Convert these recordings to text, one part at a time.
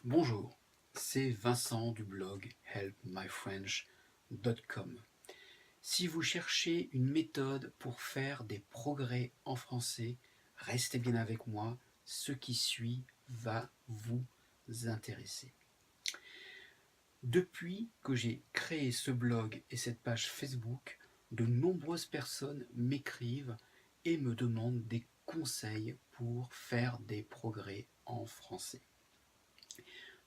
Bonjour, c'est Vincent du blog helpmyfrench.com. Si vous cherchez une méthode pour faire des progrès en français, restez bien avec moi, ce qui suit va vous intéresser. Depuis que j'ai créé ce blog et cette page Facebook, de nombreuses personnes m'écrivent et me demandent des conseils pour faire des progrès en français.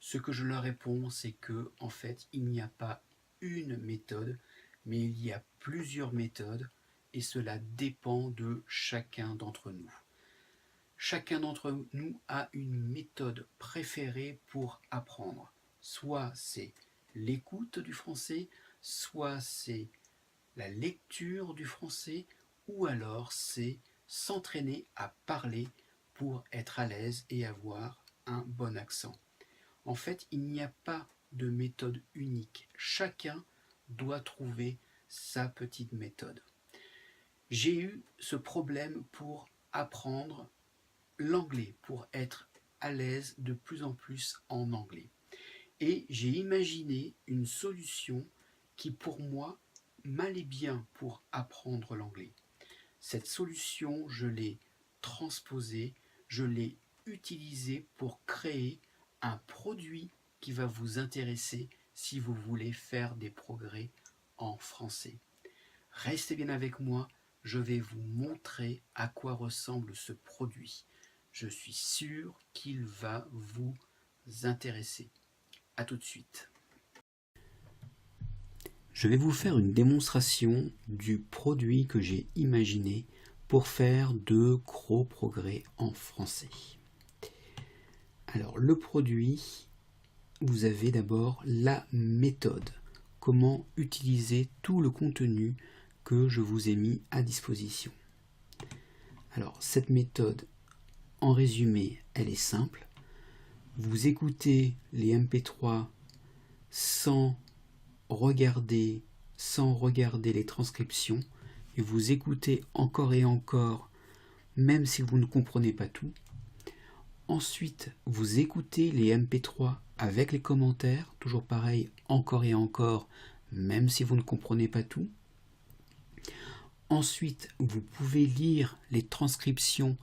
Ce que je leur réponds, c'est que en fait, il n'y a pas une méthode, mais il y a plusieurs méthodes et cela dépend de chacun d'entre nous. Chacun d'entre nous a une méthode préférée pour apprendre. Soit c'est l'écoute du français, soit c'est la lecture du français, ou alors c'est s'entraîner à parler pour être à l'aise et avoir un bon accent. En fait, il n'y a pas de méthode unique. Chacun doit trouver sa petite méthode. J'ai eu ce problème pour apprendre l'anglais, pour être à l'aise de plus en plus en anglais. Et j'ai imaginé une solution qui pour moi m'allait bien pour apprendre l'anglais. Cette solution, je l'ai transposée, je l'ai utilisée pour créer un produit qui va vous intéresser si vous voulez faire des progrès en français. Restez bien avec moi, je vais vous montrer à quoi ressemble ce produit. Je suis sûr qu'il va vous intéresser. A tout de suite. Je vais vous faire une démonstration du produit que j'ai imaginé pour faire de gros progrès en français. Alors le produit, vous avez d'abord la méthode, comment utiliser tout le contenu que je vous ai mis à disposition. Alors cette méthode, en résumé, elle est simple. Vous écoutez les MP3 sans regarder les transcriptions et vous écoutez encore et encore, même si vous ne comprenez pas tout. Ensuite, vous écoutez les MP3 avec les commentaires, toujours pareil, encore et encore, même si vous ne comprenez pas tout. Ensuite, vous pouvez lire les transcriptions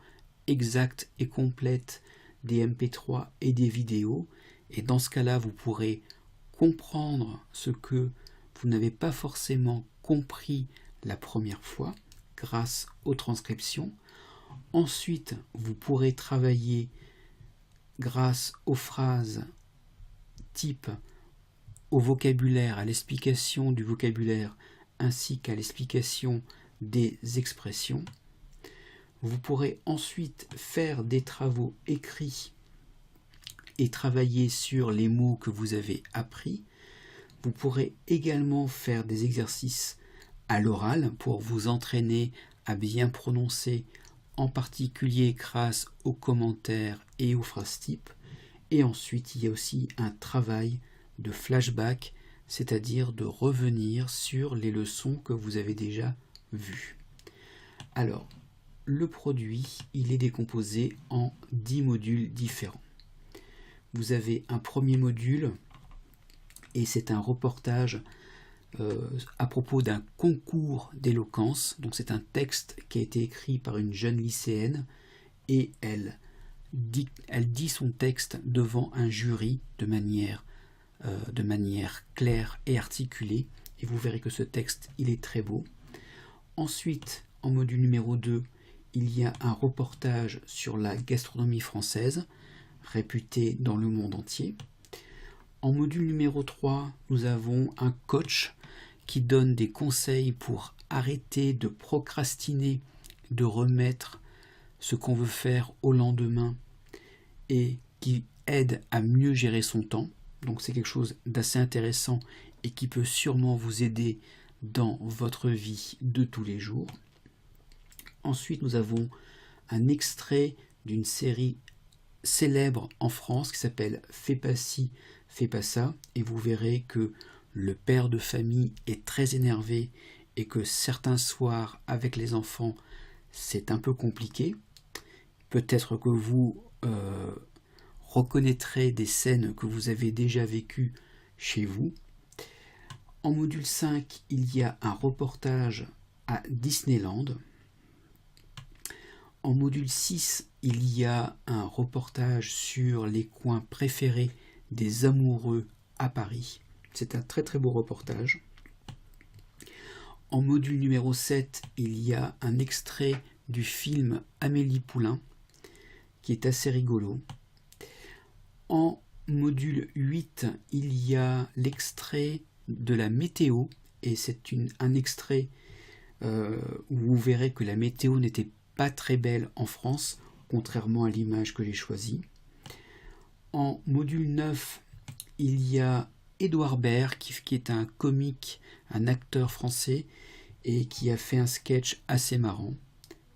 exactes et complètes des MP3 et des vidéos, et dans ce cas-là, vous pourrez comprendre ce que vous n'avez pas forcément compris la première fois grâce aux transcriptions. Ensuite, vous pourrez travailler grâce aux phrases type, au vocabulaire, à l'explication du vocabulaire ainsi qu'à l'explication des expressions. Vous pourrez ensuite faire des travaux écrits et travailler sur les mots que vous avez appris. Vous pourrez également faire des exercices à l'oral pour vous entraîner à bien prononcer, en particulier grâce aux commentaires et aux phrases types. Et ensuite, il y a aussi un travail de flashback, c'est-à-dire de revenir sur les leçons que vous avez déjà vues. Alors, le produit, il est décomposé en 10 modules différents. Vous avez un premier module, et c'est un reportage à propos d'un concours d'éloquence. Donc c'est un texte qui a été écrit par une jeune lycéenne et elle dit son texte devant un jury de manière claire et articulée. Et vous verrez que ce texte, il est très beau. Ensuite, en module numéro 2, il y a un reportage sur la gastronomie française, réputée dans le monde entier. En module numéro 3, nous avons un coach qui donne des conseils pour arrêter de procrastiner, de remettre ce qu'on veut faire au lendemain et qui aide à mieux gérer son temps. Donc c'est quelque chose d'assez intéressant et qui peut sûrement vous aider dans votre vie de tous les jours. Ensuite, nous avons un extrait d'une série célèbre en France qui s'appelle Fais pas ci, fais pas ça, et vous verrez que le père de famille est très énervé et que certains soirs avec les enfants c'est un peu compliqué. Peut-être que vous reconnaîtrez des scènes que vous avez déjà vécues chez vous. En module 5, il y a un reportage à Disneyland. En module 6, il y a un reportage sur les coins préférés des amoureux à Paris. C'est un très très beau reportage. En module numéro 7, il y a un extrait du film Amélie Poulain, qui est assez rigolo. En module 8, il y a l'extrait de la météo, et c'est un extrait où vous verrez que la météo n'était pas très belle en France, contrairement à l'image que j'ai choisie. En module 9, il y a Édouard Baird, qui est un comique, un acteur français, et qui a fait un sketch assez marrant,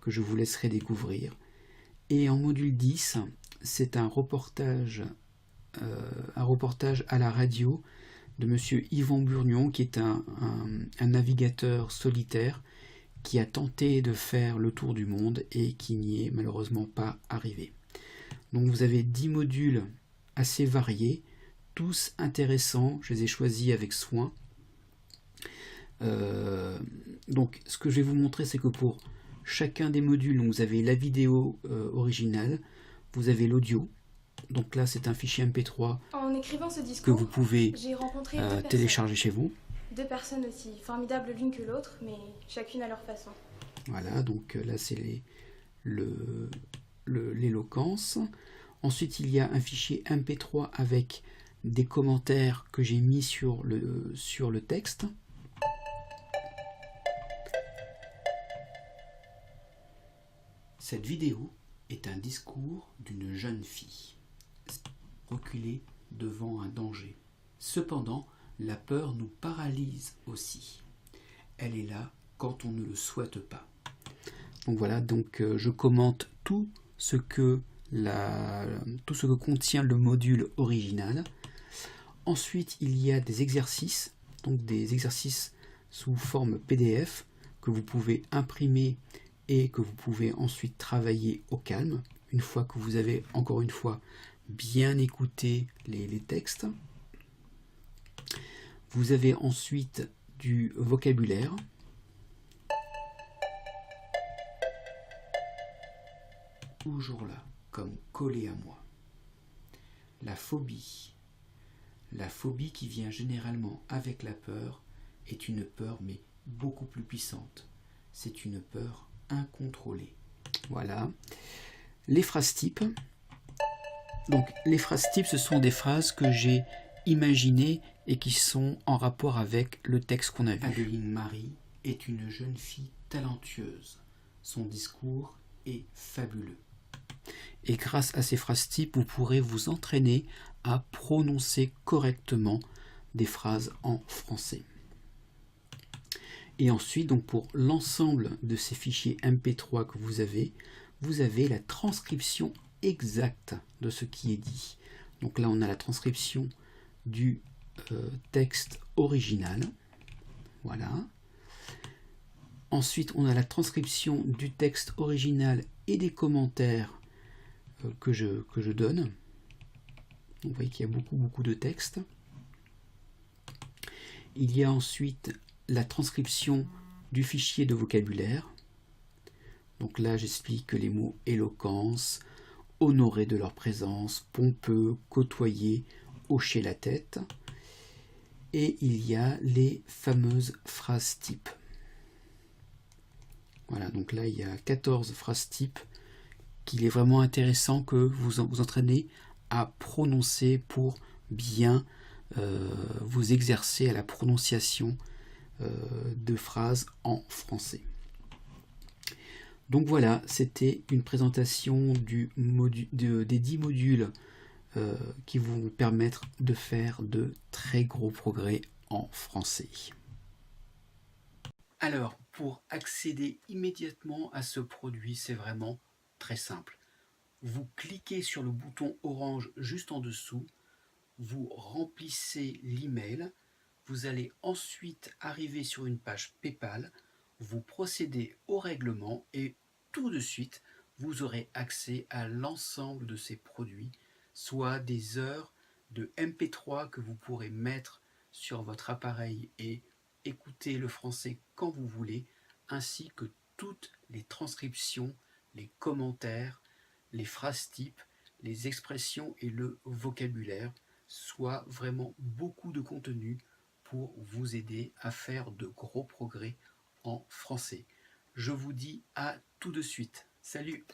que je vous laisserai découvrir. Et en module 10, c'est un reportage à la radio de monsieur Yvan Burnion, qui est un navigateur solitaire qui a tenté de faire le tour du monde et qui n'y est malheureusement pas arrivé. Donc vous avez 10 modules assez variés, tous intéressants, je les ai choisis avec soin. Donc ce que je vais vous montrer, c'est que pour chacun des modules, donc vous avez la vidéo originale, vous avez l'audio. Donc là, c'est un fichier MP3 en écrivant ce discours, que vous pouvez télécharger chez vous. Deux personnes aussi formidables l'une que l'autre, mais chacune à leur façon. Voilà, donc là, c'est l'éloquence. Ensuite, il y a un fichier MP3 avec des commentaires que j'ai mis sur le texte. Cette vidéo est un discours d'une jeune fille, reculée devant un danger. Cependant, la peur nous paralyse aussi. Elle est là quand on ne le souhaite pas. Donc voilà, je commente tout ce que contient le module original. Ensuite, il y a des exercices, donc des exercices sous forme PDF que vous pouvez imprimer et que vous pouvez ensuite travailler au calme, une fois que vous avez, encore une fois, bien écouté les textes. Vous avez ensuite du vocabulaire. Toujours là, comme collé à moi. La phobie. La phobie qui vient généralement avec la peur est une peur mais beaucoup plus puissante. C'est une peur incontrôlée. Voilà. Les phrases types. Donc les phrases types, ce sont des phrases que j'ai imaginées et qui sont en rapport avec le texte qu'on a vu. Adeline Marie est une jeune fille talentueuse. Son discours est fabuleux. Et grâce à ces phrases types, vous pourrez vous entraîner à prononcer correctement des phrases en français. Et ensuite, donc pour l'ensemble de ces fichiers MP3 que vous avez la transcription exacte de ce qui est dit. Donc là, on a la transcription du texte original. Voilà. Ensuite, on a la transcription du texte original et des commentaires que je donne. Donc, vous voyez qu'il y a beaucoup de texte. Il y a ensuite la transcription du fichier de vocabulaire. Donc là, j'explique les mots éloquence, honorer de leur présence, pompeux, côtoyer, hocher la tête. Et il y a les fameuses phrases types. Voilà, donc là, il y a 14 phrases types qu'il est vraiment intéressant que vous entraînez à prononcer pour bien vous exercer à la prononciation de phrases en français. Donc voilà, c'était une présentation des 10 modules qui vont vous permettre de faire de très gros progrès en français. Alors, pour accéder immédiatement à ce produit, c'est vraiment très simple. Vous cliquez sur le bouton orange juste en dessous, vous remplissez l'email, vous allez ensuite arriver sur une page PayPal, vous procédez au règlement et tout de suite, vous aurez accès à l'ensemble de ces produits soit des heures de MP3 que vous pourrez mettre sur votre appareil et écouter le français quand vous voulez, ainsi que toutes les transcriptions, les commentaires, les phrases types, les expressions et le vocabulaire, soit vraiment beaucoup de contenu pour vous aider à faire de gros progrès en français. Je vous dis à tout de suite. Salut!